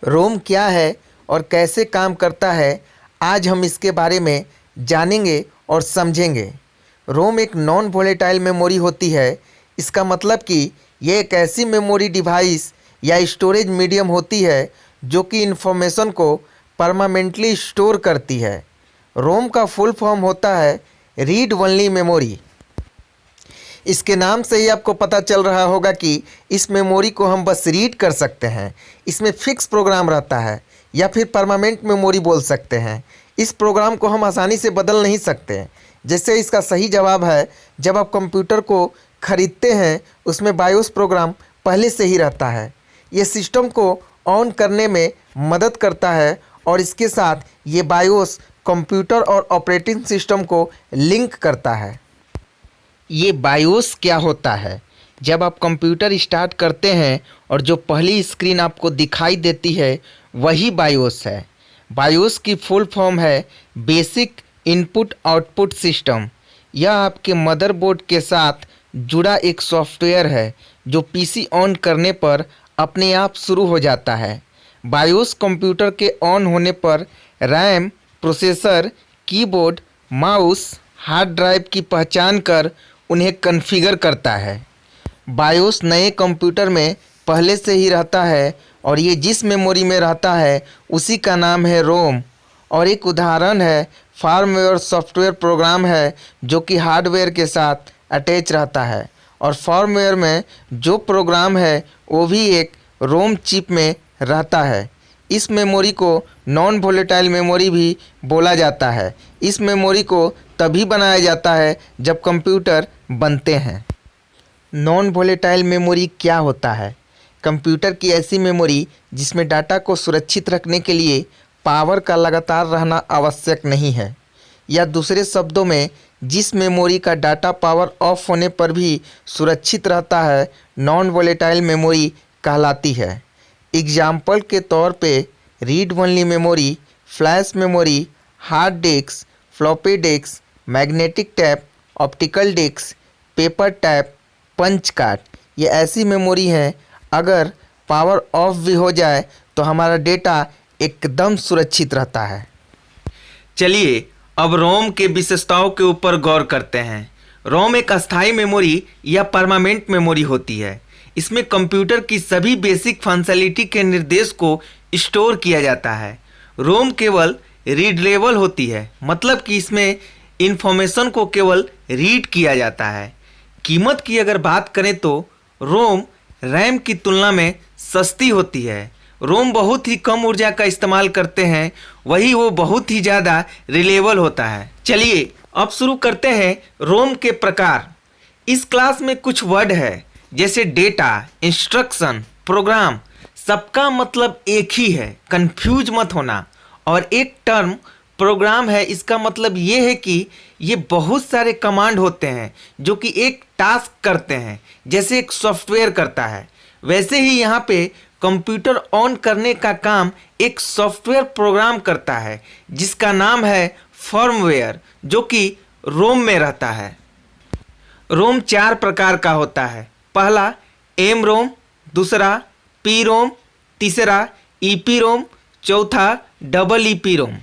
रोम क्या है और कैसे काम करता है, आज हम इसके बारे में जानेंगे और समझेंगे। रोम एक नॉन वोलेटाइल मेमोरी होती है। इसका मतलब कि ये एक ऐसी मेमोरी डिवाइस या स्टोरेज मीडियम होती है जो कि इंफॉर्मेशन को परमानेंटली स्टोर करती है। रोम का फुल फॉर्म होता है रीड ओनली मेमोरी। इसके नाम से ही आपको पता चल रहा होगा कि इस मेमोरी को हम बस रीड कर सकते हैं। इसमें फिक्स प्रोग्राम रहता है या फिर परमानेंट मेमोरी बोल सकते हैं। इस प्रोग्राम को हम आसानी से बदल नहीं सकते। जैसे इसका सही जवाब है, जब आप कंप्यूटर को खरीदते हैं उसमें बायोस प्रोग्राम पहले से ही रहता है। ये सिस्टम को ऑन करने में मदद करता है और इसके साथ ये बायोस कंप्यूटर और ऑपरेटिंग सिस्टम को लिंक करता है। ये बायोस क्या होता है? जब आप कंप्यूटर स्टार्ट करते हैं और जो पहली स्क्रीन आपको दिखाई देती है वही बायोस है। बायोस की फुल फॉर्म है बेसिक इनपुट आउटपुट सिस्टम। यह आपके मदरबोर्ड के साथ जुड़ा एक सॉफ्टवेयर है जो पीसी ऑन करने पर अपने आप शुरू हो जाता है। बायोस कंप्यूटर के ऑन होने पर RAM, processor, keyboard, mouse, hard drive की पहचान कर उन्हें कॉन्फ़िगर करता है। बायोस नए कंप्यूटर में पहले से ही रहता है और ये जिस मेमोरी में रहता है उसी का नाम है रोम। और एक उदाहरण है फार्मवेयर सॉफ्टवेयर प्रोग्राम है जो कि हार्डवेयर के साथ अटैच रहता है और फार्मवेयर में जो प्रोग्राम है वो भी एक रोम चिप में रहता है। इस मेमोरी को नॉन वोलेटाइल मेमोरी भी बोला जाता है। इस मेमोरी को तभी बनाया जाता है जब कंप्यूटर बनते हैं। नॉन वोलेटाइल मेमोरी क्या होता है? कंप्यूटर की ऐसी मेमोरी जिसमें डाटा को सुरक्षित रखने के लिए पावर का लगातार रहना आवश्यक नहीं है, या दूसरे शब्दों में जिस मेमोरी का डाटा पावर ऑफ होने पर भी सुरक्षित रहता है, नॉन वोलेटाइल मेमोरी कहलाती है। एग्जाम्पल के तौर पे read only memory, flash memory, hard disk, floppy disk, magnetic tape, optical disk, paper tape, punch card, ये ऐसी मेमोरी हैं अगर पावर ऑफ भी हो जाए तो हमारा डेटा एकदम सुरक्षित रहता है। चलिए अब रोम के विशेषताओं के ऊपर गौर करते हैं। रोम एक अस्थायी मेमोरी या परमानेंट मेमोरी होती है। इसमें कंप्यूटर की सभी बेसिक फंक्शनलिटी के निर्देश को स्टोर किया जाता है। रोम केवल रीडेबल होती है, मतलब कि इसमें इंफॉर्मेशन को केवल रीड किया जाता है। कीमत की अगर बात करें तो रोम रैम की तुलना में सस्ती होती है। रोम बहुत ही कम ऊर्जा का इस्तेमाल करते हैं, वही वो बहुत ही ज़्यादा रिलायबल होता है। चलिए अब शुरू करते हैं रोम के प्रकार। इस क्लास में कुछ वर्ड है जैसे डेटा, इंस्ट्रक्शन, प्रोग्राम, सबका मतलब एक ही है, कंफ्यूज मत होना। और एक टर्म प्रोग्राम है, इसका मतलब ये है कि ये बहुत सारे कमांड होते हैं जो कि एक टास्क करते हैं, जैसे एक सॉफ्टवेयर करता है। वैसे ही यहाँ पे कंप्यूटर ऑन करने का काम एक सॉफ्टवेयर प्रोग्राम करता है जिसका नाम है फर्मवेयर, जो कि रोम में रहता है। रोम 4 प्रकार का होता है। पहला एम रोम, दूसरा पी रोम, तीसरा ईपी रोम, चौथा डबल ईपी रोम।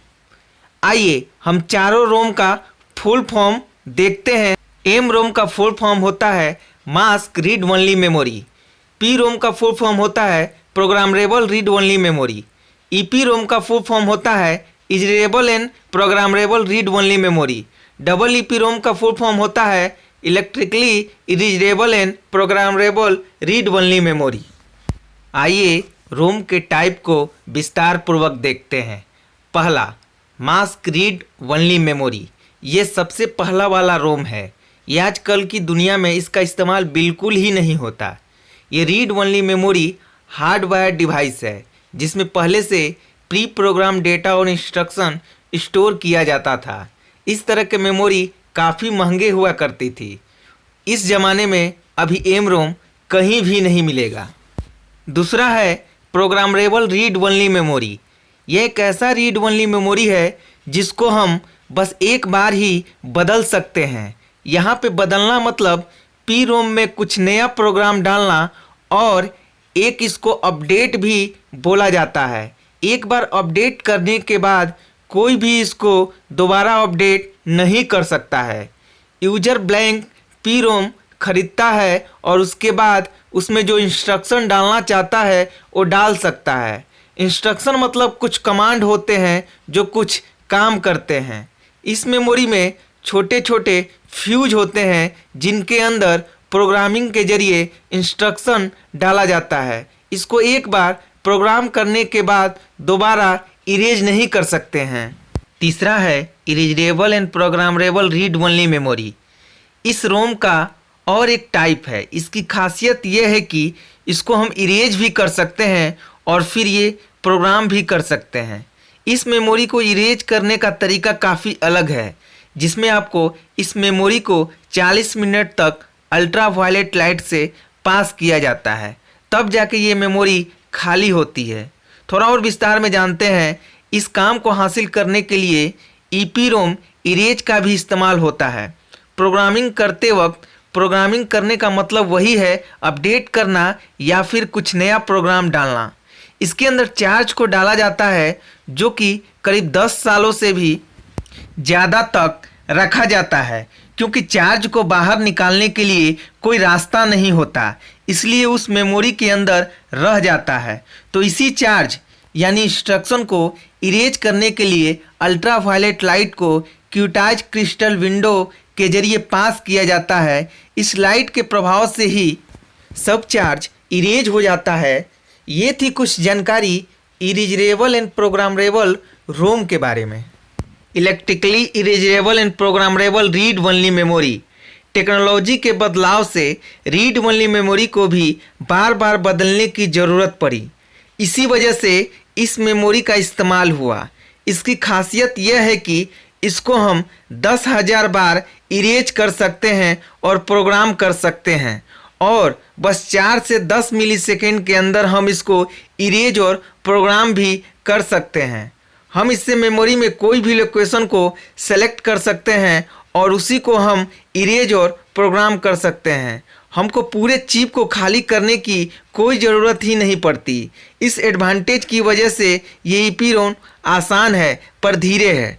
आइए हम चारों रोम का फुल फॉर्म देखते हैं। एम रोम का फुल फॉर्म होता है mask read only memory. P ROM का फुल फॉर्म होता है programmable read only memory. EP ROM का फुल फॉर्म होता है erasable and programmable read only memory. Double EP ROM का फुल फॉर्म होता है electrically erasable and programmable read only memory. आइए रोम के टाइप को विस्तार पूर्वक देखते हैं। पहला मास्क रीड ओनली मेमोरी, ये सबसे पहला वाला रोम है। ये आजकल की दुनिया में इसका इस्तेमाल बिल्कुल ही नहीं होता। ये read only memory hardwire device है जिसमें पहले से प्री प्रोग्राम डेटा और इंस्ट्रक्शन स्टोर किया जाता था। इस तरह के मेमोरी काफ़ी महंगे हुआ करती थी। इस ज़माने में अभी एम रोम कहीं भी नहीं मिलेगा। दूसरा है प्रोग्रामेबल रीड ओनली मेमोरी। यह एक ऐसा रीड ओनली मेमोरी है जिसको हम बस एक बार ही बदल सकते हैं। यहाँ पे बदलना मतलब पी रोम में कुछ नया प्रोग्राम डालना और एक इसको अपडेट भी बोला जाता है। एक बार अपडेट करने के बाद कोई भी इसको दोबारा अपडेट नहीं कर सकता है। यूजर ब्लैंक पी रोम खरीदता है और उसके बाद उसमें जो इंस्ट्रक्शन डालना चाहता है वो डाल सकता है। इंस्ट्रक्शन मतलब कुछ कमांड होते हैं जो कुछ काम करते हैं। इस मेमोरी में छोटे छोटे फ्यूज होते हैं जिनके अंदर प्रोग्रामिंग के जरिए इंस्ट्रक्शन डाला जाता है। इसको एक बार प्रोग्राम करने के बाद दोबारा इरेज नहीं कर सकते हैं। तीसरा है erasable and programmable read only memory. इस रोम का और एक टाइप है। इसकी खासियत यह है कि इसको हम इरेज भी कर सकते हैं और फिर ये प्रोग्राम भी कर सकते हैं। इस मेमोरी को इरेज करने का तरीका काफ़ी अलग है, जिसमें आपको इस मेमोरी को 40 मिनट तक अल्ट्रा वायलेट लाइट से पास किया जाता है, तब जाके ये मेमोरी खाली होती है। थोड़ा और विस्तार में जानते हैं। इस काम को हासिल करने के लिए ईपीरोम इरेज का भी इस्तेमाल होता है। प्रोग्रामिंग करते वक्त प्रोग्रामिंग करने का मतलब वही है अपडेट करना या फिर कुछ नया प्रोग्राम डालना। इसके अंदर चार्ज को डाला जाता है जो कि करीब 10 सालों से भी ज़्यादा तक रखा जाता है, क्योंकि चार्ज को बाहर निकालने के लिए कोई रास्ता नहीं होता, इसलिए उस मेमोरी के अंदर रह जाता है। तो इसी चार्ज यानी इंस्ट्रक्शन को इरेज करने के लिए अल्ट्रा वायलेट लाइट को क्यूटाइज क्रिस्टल विंडो के जरिए पास किया जाता है। इस लाइट के प्रभाव से ही सब चार्ज इरेज हो जाता है। ये थी कुछ जानकारी इरेजरेबल एंड प्रोग्रामेबल रोम के बारे में। Electrically erasable and programmable read only memory. Technology के बदलाव से रीड ओनली मेमोरी को भी बार बार बदलने की ज़रूरत पड़ी। इसी वजह से इस मेमोरी का इस्तेमाल हुआ। इसकी खासियत यह है कि इसको हम 10,000 बार इरेज कर सकते हैं और प्रोग्राम कर सकते हैं, और बस 4 से 10 मिलीसेकंड के अंदर हम इसको इरेज और प्रोग्राम भी कर सकते हैं। हम इससे मेमोरी में कोई भी लोकेशन को सेलेक्ट कर सकते हैं और उसी को हम इरेज और प्रोग्राम कर सकते हैं। हमको पूरे चिप को खाली करने की कोई ज़रूरत ही नहीं पड़ती। इस एडवांटेज की वजह से ये ईपीरोम आसान है पर धीरे है।